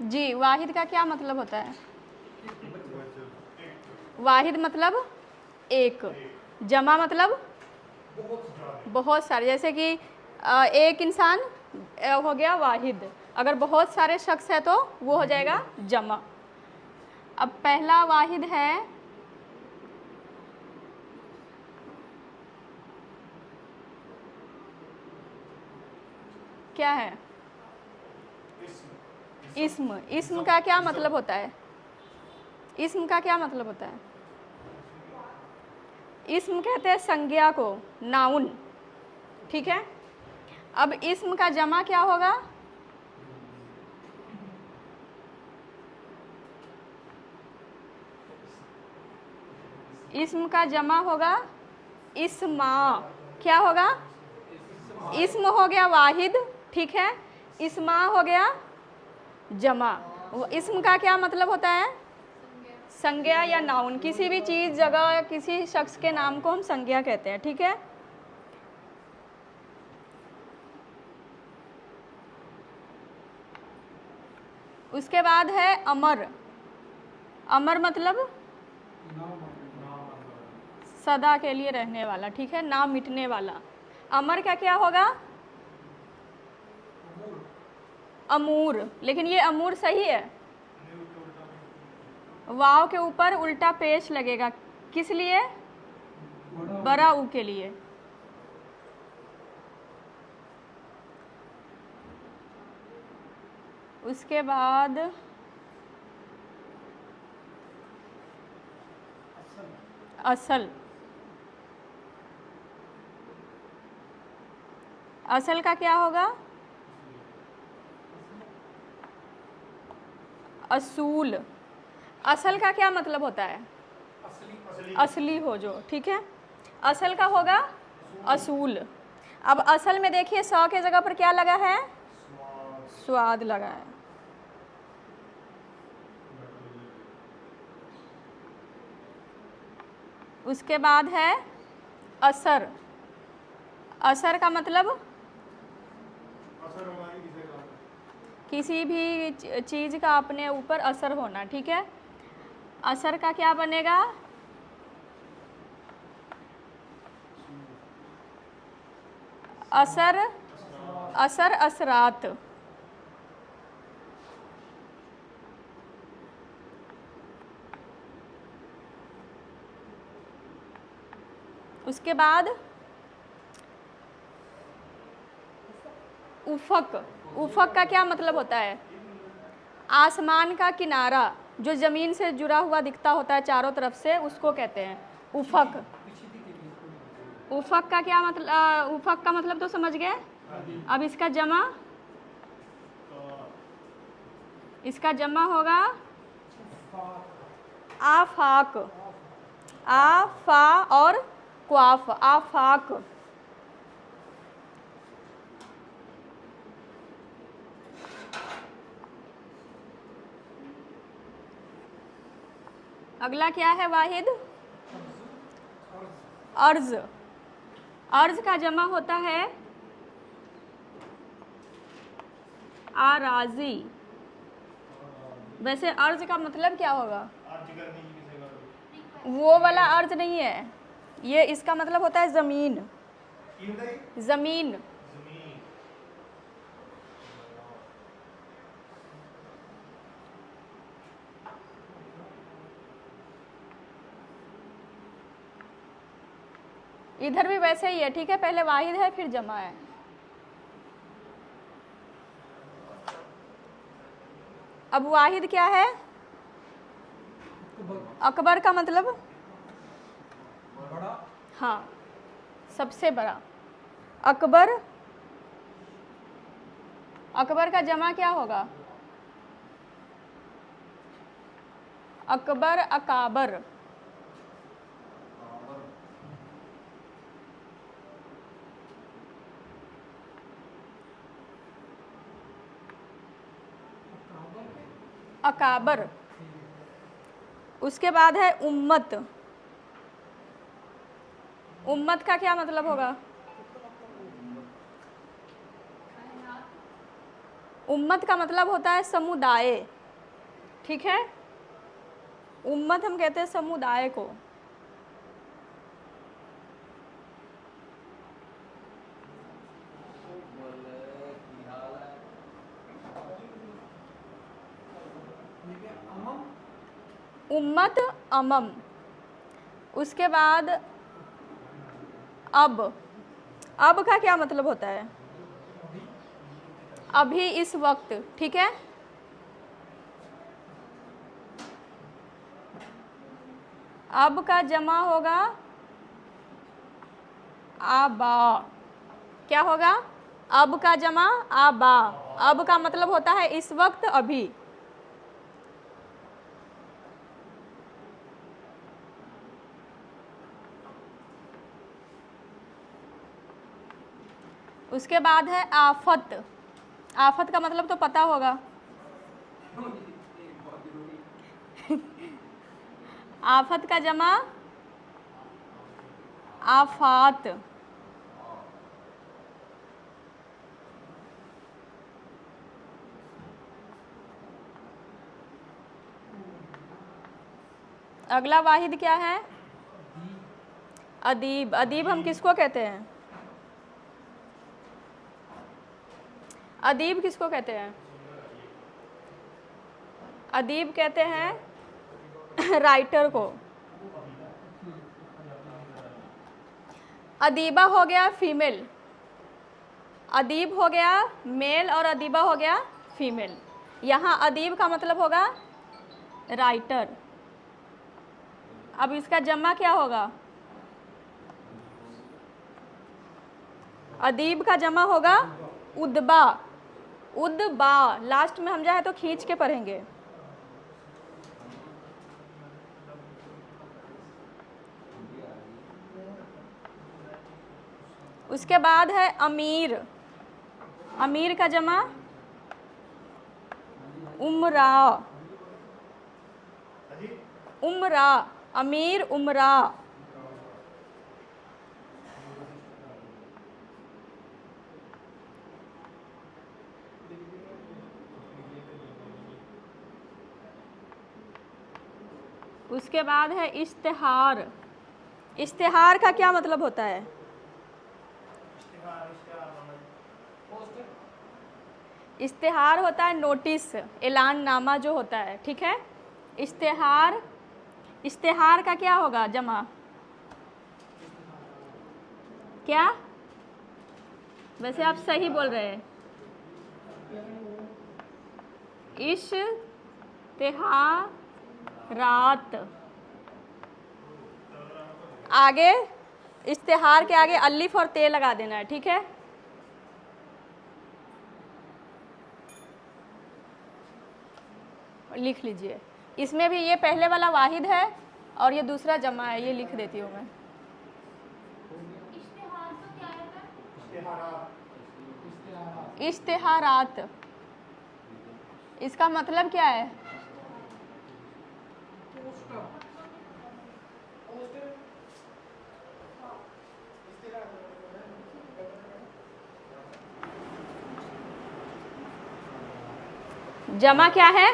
जी, वाहिद का क्या मतलब होता है? वाहिद मतलब एक, जमा मतलब बहुत सारे। जैसे कि एक इंसान हो गया वाहिद, अगर बहुत सारे शख्स है तो वो हो जाएगा जमा। अब पहला वाहिद है क्या है? इस्म। इस्म का क्या मतलब होता है? इस्म का क्या मतलब होता है? इस्म कहते हैं संज्ञा को, नाउन, ठीक है। अब इस्म का जमा क्या होगा? इस्म का जमा होगा इस्मा। क्या होगा? इस्म हो गया वाहिद, ठीक है। इस्मा हो गया जमा। इस्म का क्या मतलब होता है? संज्ञा या नाउन। किसी भी चीज़, जगह, किसी शख्स के नाम को हम संज्ञा कहते हैं, ठीक है। उसके बाद है अमर। अमर मतलब सदा के लिए रहने वाला, ठीक है, ना मिटने वाला। अमर का क्या होगा? अमूर। लेकिन ये अमूर सही है, वाव के ऊपर उल्टा पेश लगेगा, किस लिए? बड़ा ऊ के लिए। उसके बाद असल। असल का क्या होगा? असूल। असल का क्या मतलब होता है? असली हो जो, ठीक है। असल का होगा असूल। अब असल में देखिए, सौ के जगह पर क्या लगा है? स्वाद लगा है। उसके बाद है असर। असर का मतलब किसी भी चीज़ का अपने ऊपर असर होना, ठीक है। असर का क्या बनेगा? असर, असर, असरात। उसके बाद उफक। उफक का क्या मतलब होता है? आसमान का किनारा, जो ज़मीन से जुड़ा हुआ दिखता होता है चारों तरफ से, उसको कहते हैं उफक। उफक का क्या मतलब? उफक का मतलब तो समझ गए। अब इसका जमा, इसका जमा होगा आफाक। आफा और क्वाफ, आफाक। अगला क्या है वाहिद? अर्ज। अर्ज का जमा होता है आराजी। वैसे अर्ज का मतलब क्या होगा? वो वाला अर्ज नहीं है ये, इसका मतलब होता है ज़मीन। ज़मीन। इधर भी वैसे ही है, ठीक है। पहले वाहिद है फिर जमा है। अब वाहिद क्या है? अकबर का मतलब बड़ा, हाँ, सबसे बड़ा। अकबर। अकबर का जमा क्या होगा? अकबर, अकाबर। अकाबर। उसके बाद है उम्मत। उम्मत का क्या मतलब होगा? उम्मत का मतलब होता है समुदाय, ठीक है। उम्मत हम कहते हैं समुदाय को। उम्मत अमम। उसके बाद अब का क्या मतलब होता है? अभी, इस वक्त, ठीक है। अब का जमा होगा आबा। क्या होगा? अब का जमा आबा। अब का मतलब होता है इस वक्त, अभी। उसके बाद है आफत। आफत का मतलब तो पता होगा। आफत का जमा आफात। अगला वाहिद क्या है? अदीब। अदीब हम किसको कहते हैं? अदीब किसको कहते हैं? अदीब कहते हैं राइटर को। अदीबा हो गया फीमेल, अदीब हो गया मेल और अदीबा हो गया फीमेल। यहाँ अदीब का मतलब होगा राइटर। अब इसका जमा क्या होगा? अदीब का जमा होगा उदबा। उदबा लास्ट में हम चाहे तो खींच के पढ़ेंगे। उसके बाद है अमीर। अमीर का जमा उमरा। उमरा, अमीर उमरा। उसके बाद है इश्तिहार। इश्तिहार का क्या मतलब होता है? इश्तिहार होता है नोटिस, ऐलान नामा जो होता है, ठीक है। इश्तिहार, इश्तिहार का क्या होगा जमा? क्या? वैसे आप सही बोल रहे हैं। इश्तिहारात। आगे इश्तिहार के आगे अलिफ और ते लगा देना है, ठीक है। लिख लीजिए। इसमें भी ये पहले वाला वाहिद है और ये दूसरा जमा है, ये लिख देती हूँ मैं। इश्तिहारात, इसका मतलब क्या है? जमा क्या है?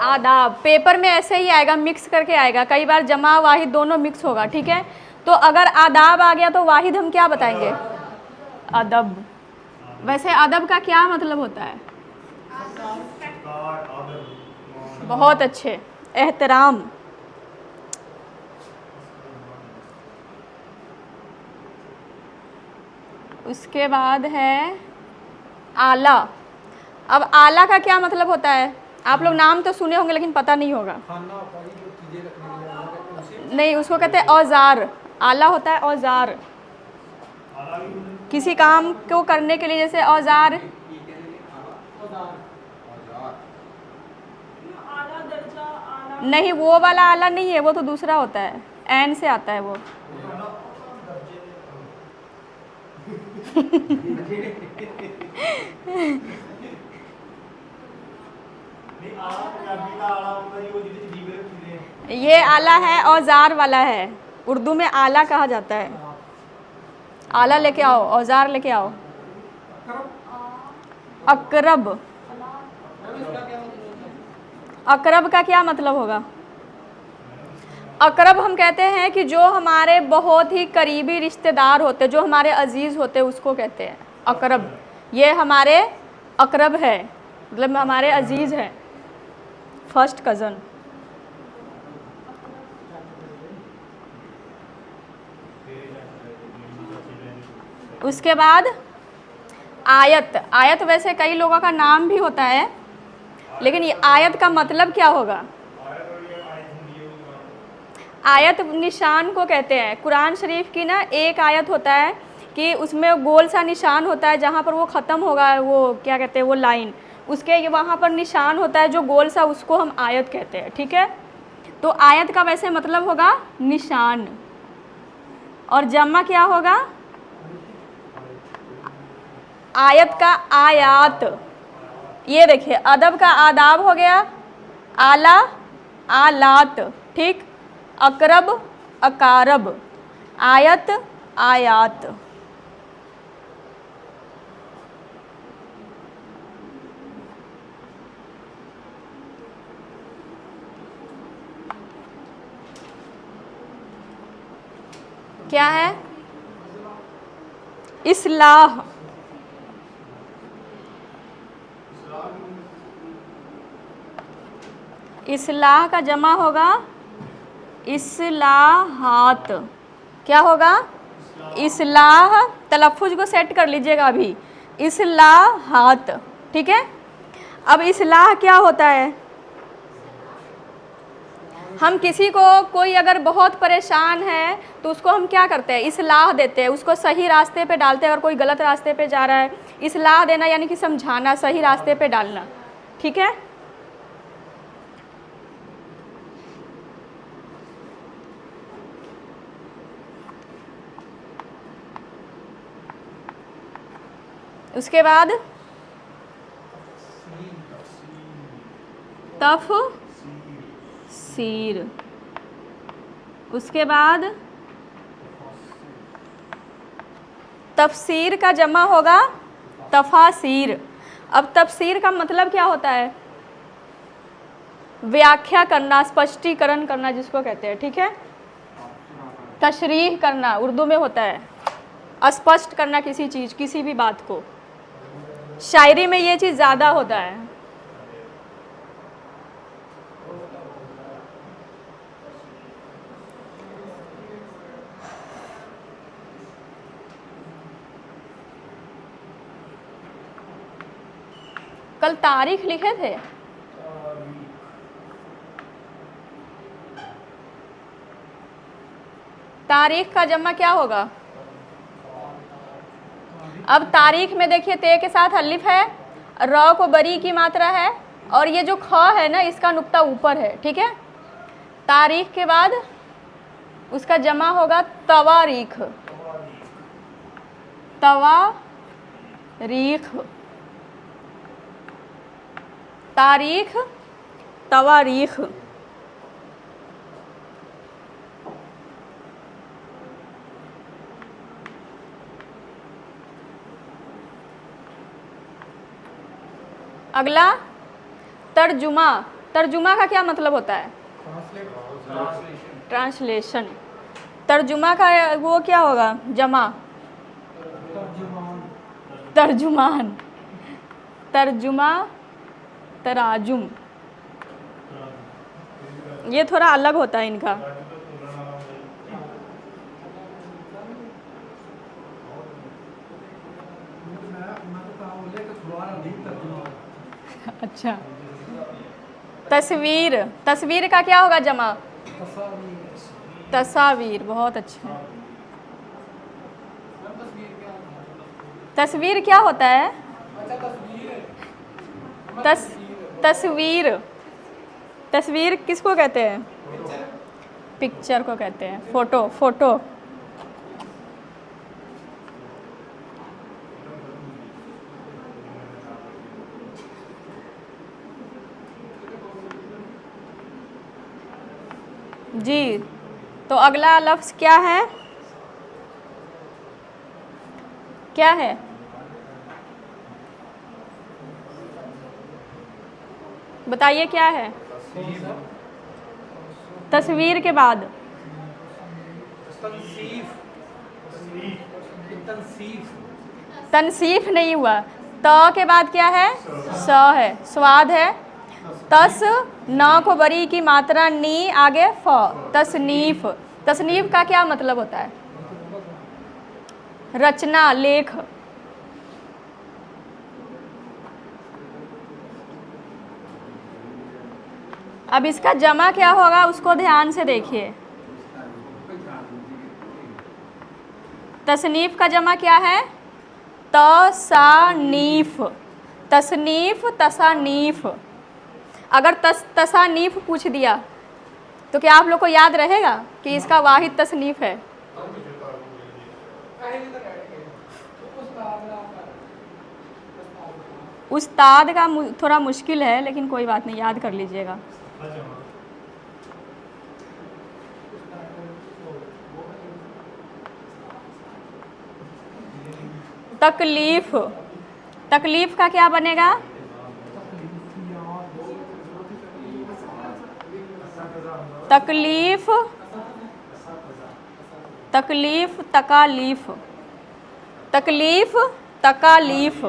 आदाब। पेपर में ऐसे ही आएगा, मिक्स करके आएगा। कई बार जमा वाहिद दोनों मिक्स होगा, ठीक है। तो अगर आदाब आ गया तो वाहिद हम क्या बताएंगे? अदब। वैसे अदब का क्या मतलब होता है? बहुत अच्छे, एहतराम। उसके बाद है आला। अब आला का क्या मतलब होता है? आप लोग नाम तो सुने होंगे लेकिन पता नहीं होगा। नहीं, उसको कहते हैं औजार। आला होता है औजार, किसी काम को करने के लिए, जैसे औजार। नहीं, वो वाला आला नहीं है, वो तो दूसरा होता है, एन से आता है वो। ये आला है, औजार वाला है। उर्दू में आला कहा जाता है। आला लेके आओ, औजार लेके आओ। अकरब। अकरब का क्या मतलब होगा? अकरब हम कहते हैं कि जो हमारे बहुत ही करीबी रिश्तेदार होते हैं, जो हमारे अजीज़ होते हैं, उसको कहते हैं अकरब। ये हमारे अकरब है, मतलब हमारे अजीज़ हैं, फर्स्ट कज़न। उसके बाद आयत। आयत वैसे कई लोगों का नाम भी होता है, लेकिन ये आयत का मतलब क्या होगा? आयत निशान को कहते हैं। कुरान शरीफ की ना एक आयत होता है कि उसमें गोल सा निशान होता है, जहाँ पर वो ख़त्म होगा, वो क्या कहते हैं, वो लाइन, उसके वहाँ पर निशान होता है जो गोल सा, उसको हम आयत कहते हैं। ठीक है, तो आयत का वैसे मतलब होगा निशान। और जमा क्या होगा? आयत का आयात। ये देखिए, अदब का आदाब हो गया, आला आलात, ठीक, अकरब अकारब, आयत आयात। क्या है? इस्लाह। इस्लाह का जमा होगा इस्लाहात। क्या होगा? इस्लाह। तलफ़ुज़ को सेट कर लीजिएगा अभी, इस्लाहात। ठीक है, अब इस्लाह क्या होता है? हम किसी को, कोई अगर बहुत परेशान है तो उसको हम क्या करते हैं? इस्लाह देते हैं, उसको सही रास्ते पे डालते हैं। अगर कोई गलत रास्ते पे जा रहा है, इस्लाह देना यानी कि समझाना, सही रास्ते पे डालना। ठीक है, उसके बाद तफसीर। उसके बाद तफसीर का जमा होगा तफासीर। अब तफसीर का मतलब क्या होता है? व्याख्या करना, स्पष्टीकरण करना जिसको कहते हैं। ठीक है, तशरीह करना उर्दू में होता है, स्पष्ट करना किसी चीज़, किसी भी बात को। शायरी में ये चीज़ ज़्यादा होता है। कल तारीख लिखे थे, तारीख का जमा क्या होगा? अब तारीख में देखिए, ते के साथ अलिफ है, र को बरी की मात्रा है, और ये जो ख है ना, इसका नुक्ता ऊपर है। ठीक है, तारीख के बाद उसका जमा होगा तवारीख। तवारीख, तारीख, तवारीख। अगला तर्जुमा। तर्जुमा का क्या मतलब होता है? ट्रांसलेशन। तर्जुमा का वो क्या होगा? जमा तर्जुमान। तर्जुमा, तराजुम, ये थोड़ा अलग होता है इनका। अच्छा, तस्वीर। तस्वीर का क्या होगा जमा? तस्वीर। बहुत अच्छा। तस्वीर क्या होता है? तस्वीर। तस्वीर किसको कहते हैं? पिक्चर को कहते हैं, फोटो। फोटो। जी, तो अगला लफ्ज़ क्या है? क्या है? बताइए क्या है? तस्वीर के बाद तनसीफ नहीं हुआ। त के बाद क्या है? स है, स्वाद है। तस न को बरी की मात्रा नी, आगे फ, तसनीफ। तसनीफ का क्या मतलब होता है? रचना, लेख। अब इसका जमा क्या होगा उसको ध्यान से देखिए। तसनीफ का जमा क्या है? तसानीफ। तसनीफ, तसानीफ। अगर तसानीफ पूछ दिया तो क्या आप लोग को याद रहेगा कि इसका वाहिद तसनीफ है? उस्ताद का थोड़ा मुश्किल है, लेकिन कोई बात नहीं, याद कर लीजिएगा। तकलीफ। तकलीफ का क्या बनेगा? तकलीफ, तकलीफ, तकालीफ। तकलीफ, तकालीफ।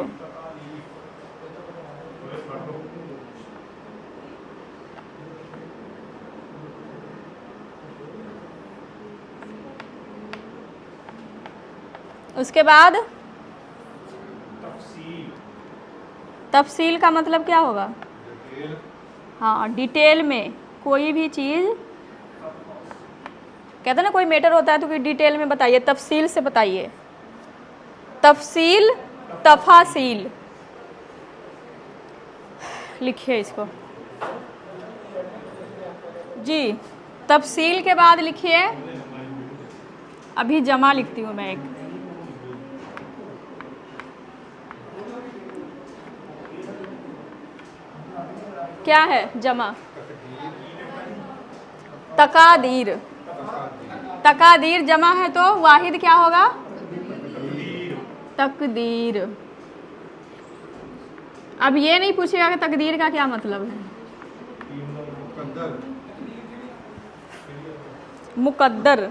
उसके बाद तफसील का मतलब क्या होगा? हाँ, डिटेल में कोई भी चीज़, कहते हैं ना कोई मैटर होता है तो कोई डिटेल में बताइए, तफसील से बताइए। तफसील, तफासील। लिखिए इसको जी। तफसील के बाद लिखिए, अभी जमा लिखती हूँ मैं एक। क्या है जमा? तकादीर। तकादीर जमा है तो वाहिद क्या होगा? तकदीर। अब ये नहीं पूछेगा कि तकदीर का क्या मतलब है। मुकद्दर।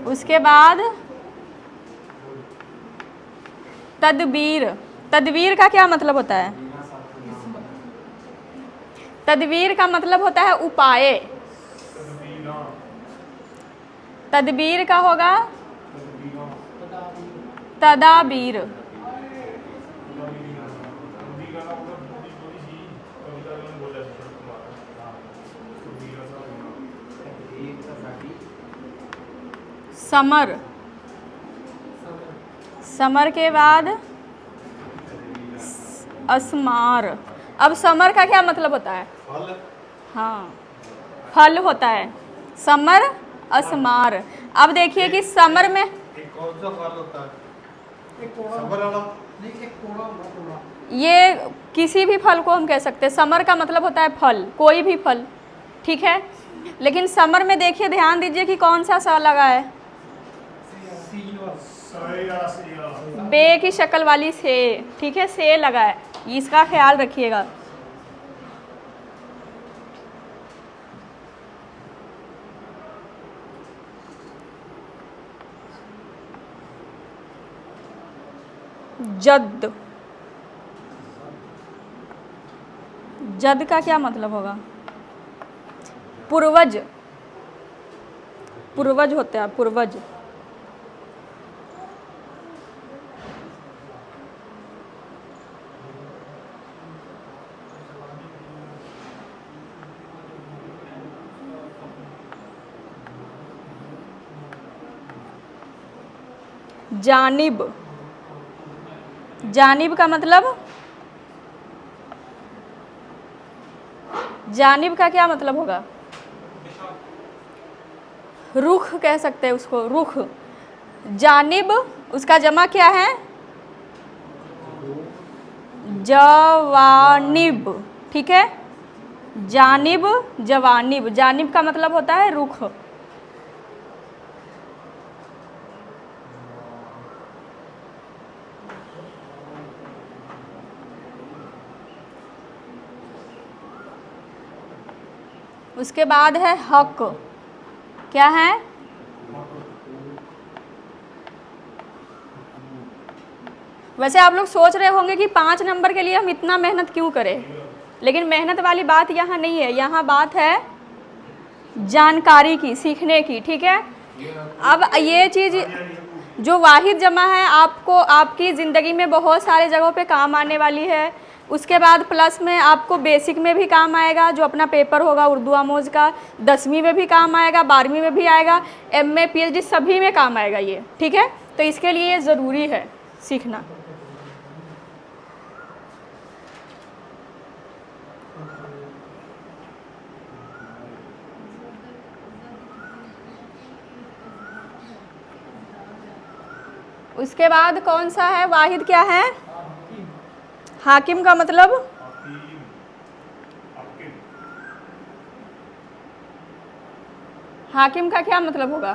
उसके बाद तदबीर। तदबीर का क्या मतलब होता है? तदबीर का मतलब होता है उपाय। तदबीर का होगा तदाबीर। समर। समर के बाद असमार। अब समर का क्या मतलब होता है? फल। हाँ, फल होता है। समर, असमार। अब देखिए कि समर में कौन सा फल होता है? समर वाला? ये किसी भी फल को हम कह सकते हैं। समर का मतलब होता है फल, कोई भी फल, ठीक है। लेकिन समर में देखिए, ध्यान दीजिए कि कौन सा सा लगा है? बे की शक्ल वाली से, ठीक है, से लगा है, इसका ख्याल रखिएगा। जद। जद का क्या मतलब होगा? पूर्वज। पूर्वज होते हैं, पूर्वज। जानिब। जानिब का मतलब, जानिब का क्या मतलब होगा? रुख कह सकते हैं उसको, रुख। जानिब, उसका जमा क्या है? जवानिब, ठीक है। जानिब, जवानिब। जानिब का मतलब होता है रुख। उसके बाद है हक। क्या है? वैसे आप लोग सोच रहे होंगे कि 5 नंबर के लिए हम इतना मेहनत क्यों करें, लेकिन मेहनत वाली बात यहाँ नहीं है, यहाँ बात है जानकारी की, सीखने की। ठीक है, अब ये चीज़ जो वाहिद जमा है आपको आपकी ज़िंदगी में बहुत सारे जगहों पे काम आने वाली है। उसके बाद प्लस में आपको बेसिक में भी काम आएगा, जो अपना पेपर होगा उर्दू आमोज का, 10वीं में भी काम आएगा, 12वीं में भी आएगा, MA PhD सभी में काम आएगा ये। ठीक है, तो इसके लिए ये ज़रूरी है सीखना। उसके बाद कौन सा है? वाहिद क्या है? हाकिम का मतलब? हाकिम का क्या मतलब होगा?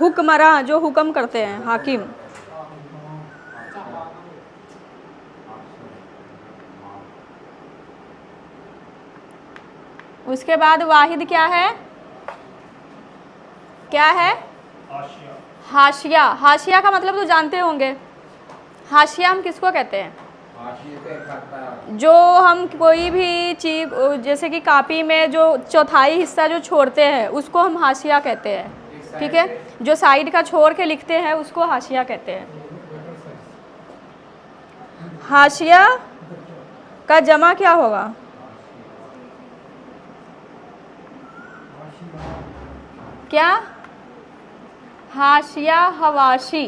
हुक्मरां, जो हुक्म करते हैं, हाकिम। उसके बाद वाहिद क्या है? क्या है? हाशिया। हाशिया का मतलब तो जानते होंगे। हाशिया हम किसको कहते हैं? जो हम कोई भी चीज, जैसे कि कॉपी में जो चौथाई हिस्सा जो छोड़ते हैं उसको हम हाशिया कहते हैं। ठीक है, जो साइड का छोड़ के लिखते हैं उसको हाशिया कहते हैं। हाशिया का जमा क्या होगा? क्या? हाशिया हवाशी।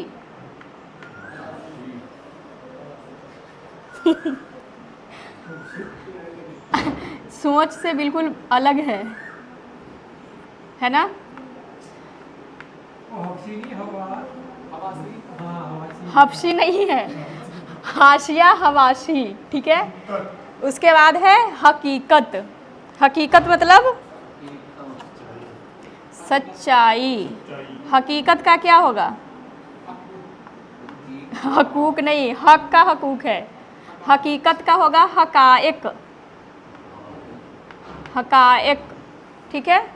सोच से बिल्कुल अलग है ना? हफ्सी नहीं है, हाशिया हवाशी। ठीक है, उसके बाद है हकीकत। हकीकत मतलब सच्चाई। हकीकत का क्या होगा? हकूक नहीं, हक का हकूक है। हकीकत का होगा हकाएक। हकाएक। ठीक है,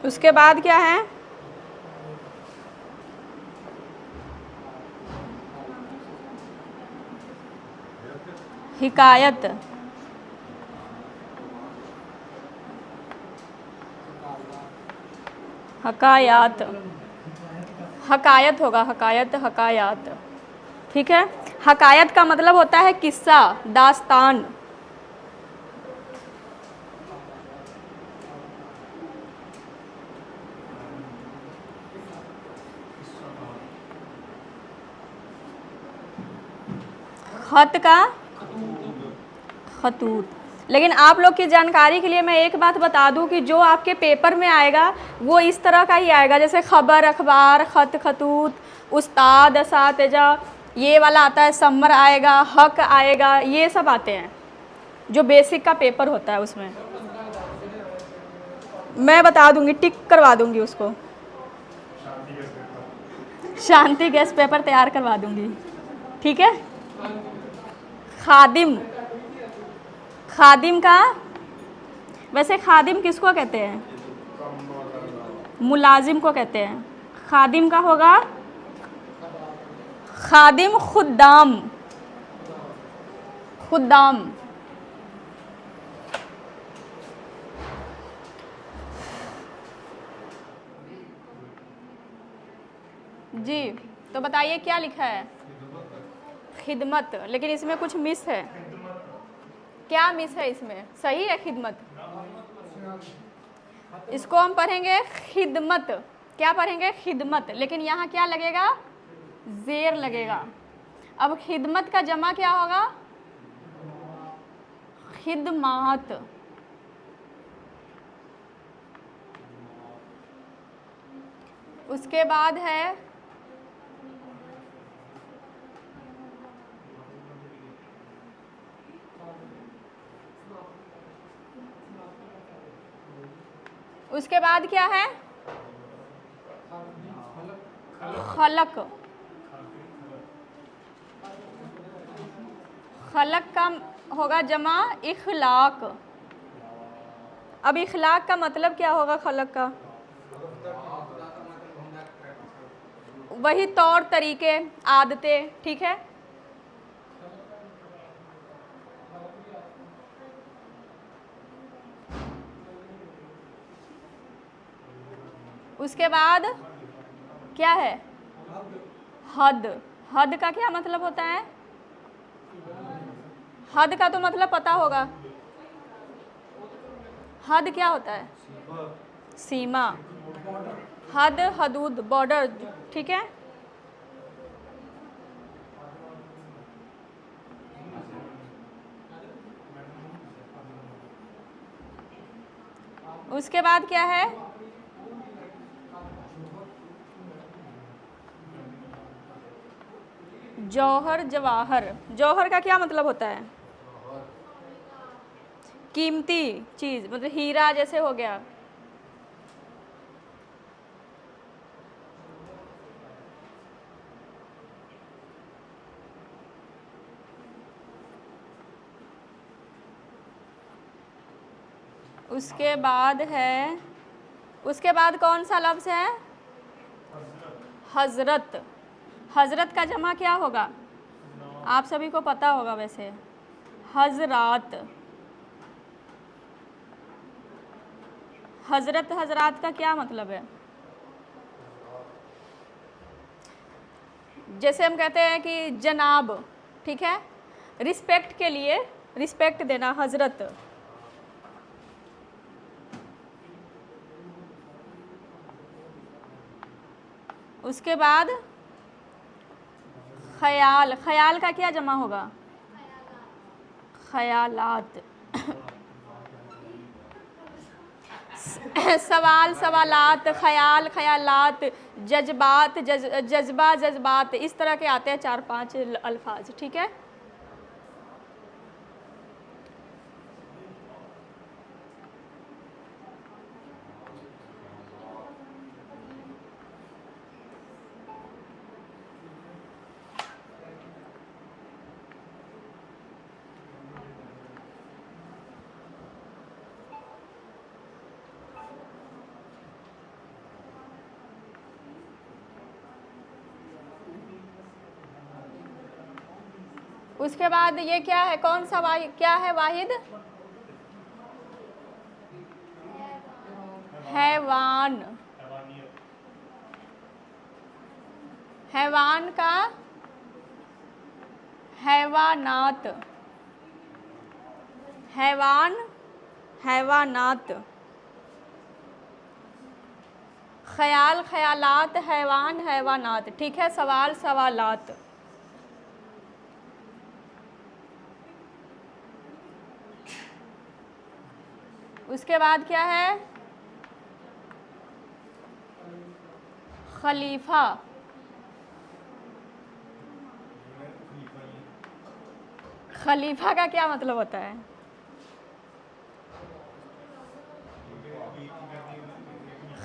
उसके बाद क्या है? हिकायत। हकायात। हकायत होगा, हकायत, हकायात। ठीक है, हकायत का मतलब होता है किस्सा, दास्तान। खत का खतूत। लेकिन आप लोग की जानकारी के लिए मैं एक बात बता दूं कि जो आपके पेपर में आएगा वो इस तरह का ही आएगा, जैसे खबर, अखबार, खत, खतूत, उस्ताद, असातिजा, ये वाला आता है, समर आएगा, हक आएगा, ये सब आते हैं जो बेसिक का पेपर होता है। उसमें मैं बता दूंगी, टिक करवा दूंगी उसको, शांति गैस पेपर तैयार करवा दूंगी। ठीक है, खादिम। खादिम का, वैसे खादिम किसको कहते हैं? मुलाजिम को कहते हैं। खादिम का होगा खादिम खुद्दाम। खुद्दाम। जी, तो बताइए क्या लिखा है? खिदमत, लेकिन इसमें कुछ मिस है। क्या मिस है इसमें? सही है खिदमत, इसको हम पढ़ेंगे खिदमत। क्या पढ़ेंगे? खिदमत, लेकिन यहाँ क्या लगेगा? जेर लगेगा। अब खिदमत का जमा क्या होगा? खिदमात। उसके बाद है उसके बाद क्या है? खलक। खलक का होगा जमा इखलाक। अब इखलाक का मतलब क्या होगा खलक का? वही तौर तरीके, आदतें, ठीक है। उसके बाद क्या है? हद। हद का क्या मतलब होता है? हद का तो मतलब पता होगा। हद क्या होता है? सीमा। हद, हदूद, बॉर्डर, ठीक है। उसके बाद क्या है? जौहर, जवाहर। जौहर का क्या मतलब होता है? कीमती चीज, मतलब हीरा जैसे हो गया। उसके बाद है, उसके बाद कौन सा लफ्ज़ है? हजरत। हजरत का जमा क्या होगा? आप सभी को पता होगा वैसे, हजरात। हजरत, हजरात का क्या मतलब है? जैसे हम कहते हैं कि जनाब, ठीक है, रिस्पेक्ट के लिए, रिस्पेक्ट देना, हजरत। उसके बाद ख्याल। ख्याल का क्या जमा होगा? ख्यालात। सवाल, सवालात, ख्याल, ख्यालात, जज्बात, जज्बा, जज्बात, इस तरह के आते हैं 4-5 अल्फाज, ठीक है। उसके बाद ये क्या है? कौन सा वाहिद? क्या है वाहिद? हैवान। हैवान का हैवानात। हैवान, हैवानात। ख्याल, ख्यालात, हैवान, हैवानात, ठीक है। सवाल, सवालात। उसके बाद क्या है? खलीफा। खलीफा का क्या मतलब होता है?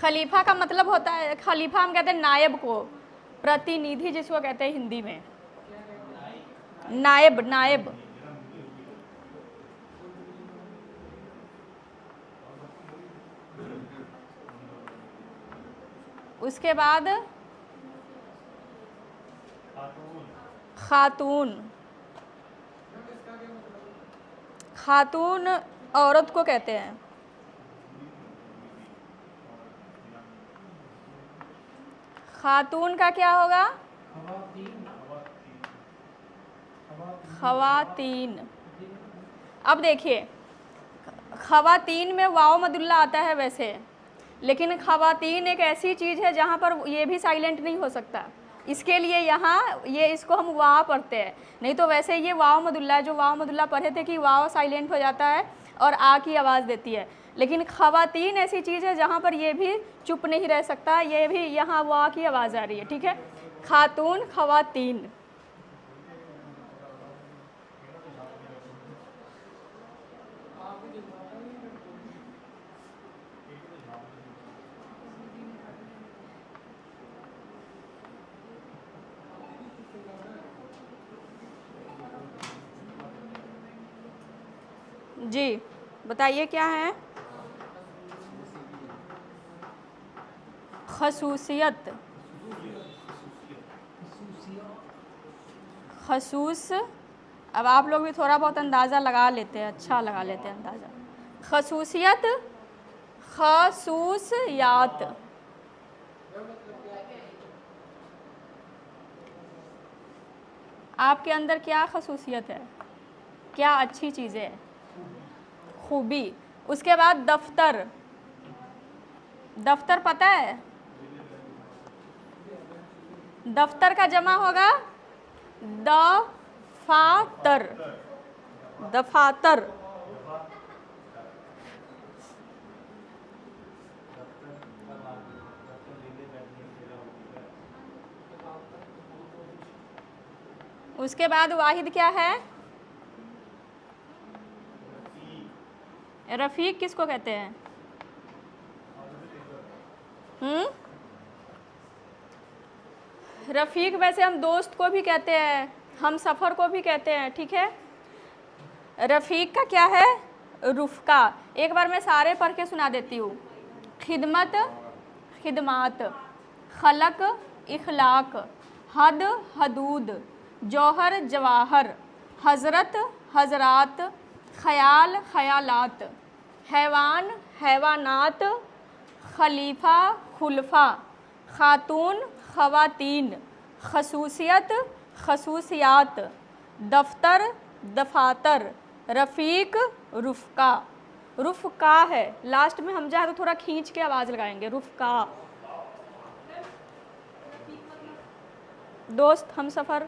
खलीफा का मतलब होता है, खलीफा हम कहते हैं नायब को, प्रतिनिधि जिसको कहते हैं हिंदी में, नायब, नायब। उसके बाद खातून। खातून औरत को कहते हैं। खातून का क्या होगा? खवातीन। अब देखिए, खवातीन में वाव मदुल्ला आता है वैसे, लेकिन खवातीन एक ऐसी चीज़ है जहाँ पर ये भी साइलेंट नहीं हो सकता। इसके लिए यहाँ ये, इसको हम वाव पढ़ते हैं, नहीं तो वैसे ये वाव मदुल्ला है। जो वाव मदुल्ला पढ़े थे कि वाव साइलेंट हो जाता है और आ की आवाज़ देती है, लेकिन खवातीन ऐसी चीज़ है जहाँ पर ये भी चुप नहीं रह सकता, ये भी यहाँ वाह की आवाज़ आ रही है, ठीक है। खातून, खवातीन। जी बताइए क्या है? खसूसियत, खसूस। अब आप लोग भी थोड़ा बहुत अंदाज़ा लगा लेते हैं, अच्छा लगा लेते हैं अंदाज़ा। खसूसियत, खसूसियात। आपके अंदर क्या खसूसियत है, क्या अच्छी चीज़ें है, खूबी। उसके बाद दफ्तर, दफ्तर पता है? दफ्तर का जमा होगा दफातर, दफातर। उसके बाद वाहिद क्या है? रफ़ीक किसको कहते हैं? रफ़ीक वैसे हम दोस्त को भी कहते हैं, हम सफ़र को भी कहते हैं, ठीक है। रफ़ीक का क्या है? रुफ़का। एक बार मैं सारे पढ़ के सुना देती हूँ। खिदमत, खिदमात, खलक, इखलाक, हद, हदूद, जौहर, जवाहर, हज़रत, हज़रात, ख़याल, ख़यालात, हैवान, हैवानात, खलीफा, खुलफा, खातून, ख़वातीन, खसूसियत, खसूसियात, दफ्तर, दफातर, रफ़ीक, रुफ़का। रुफ़का है, लास्ट में हम चाहे तो थोड़ा खींच के आवाज़ लगाएंगे, रुफ़का। दोस्त, हम सफ़र।